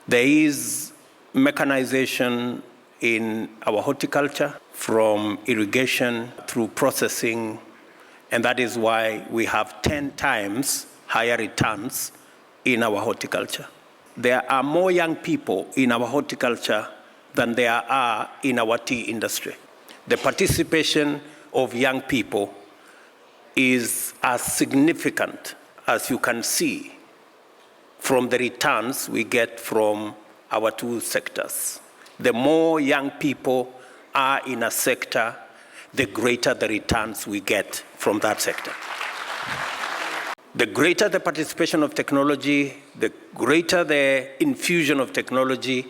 There is mechanization in our horticulture, from irrigation through processing, and that is why we have 10 times higher returns in our horticulture. There are more young people in our horticulture than there are in our tea industry. The participation of young people is as significant as you can see from the returns we get from our two sectors. The more young people are in a sector, the greater the returns we get from that sector. The greater the participation of technology, the greater the infusion of technology,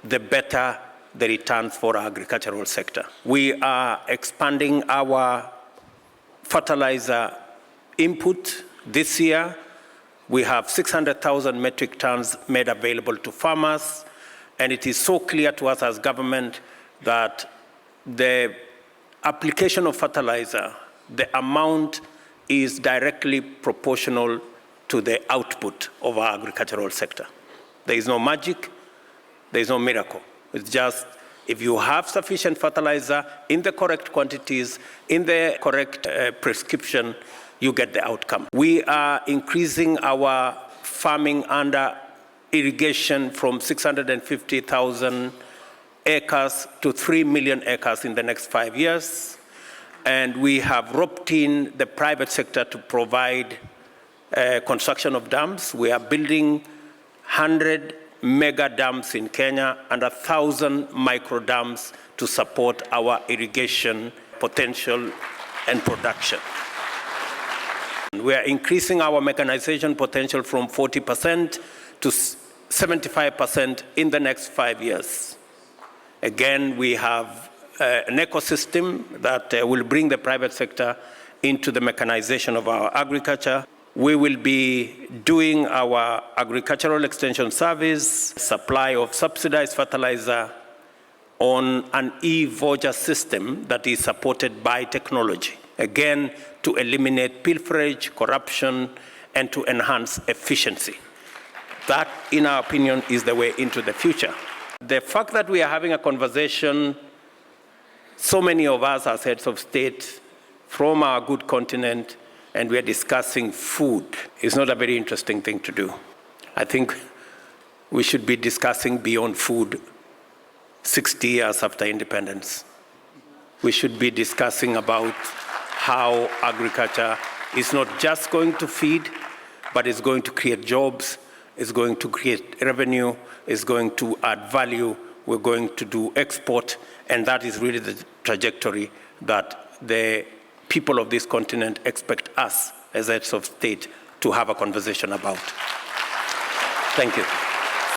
the better the returns for our agricultural sector. We are expanding our fertilizer input this year. We have 600,000 metric tons made available to farmers, and it is so clear to us as government that the application of fertilizer, the amount is directly proportional to the output of our agricultural sector. There is no magic, there is no miracle. It's just if you have sufficient fertilizer in the correct quantities, in the correct prescription, you get the outcome. We are increasing our farming under irrigation from 650,000 acres to 3 million acres in the next 5 years. And we have roped in the private sector to provide construction of dams. We are building 100 mega dams in Kenya and 1,000 micro dams to support our irrigation potential and production. We are increasing our mechanization potential from 40% to 75% in the next 5 years. Again, we have an ecosystem that will bring the private sector into the mechanization of our agriculture. We will be doing our agricultural extension service, supply of subsidized fertilizer on an e-voucher system that is supported by technology. Again, to eliminate pilferage, corruption, and to enhance efficiency. That, in our opinion, is the way into the future. The fact that we are having a conversation, so many of us as heads of state from our good continent, and we are discussing food, is not a very interesting thing to do. I think we should be discussing beyond food 60 years after independence. We should be discussing about how agriculture is not just going to feed, but is going to create jobs, is going to create revenue, is going to add value, we're going to do export, and that is really the trajectory that the people of this continent expect us as heads of state to have a conversation about. Thank you.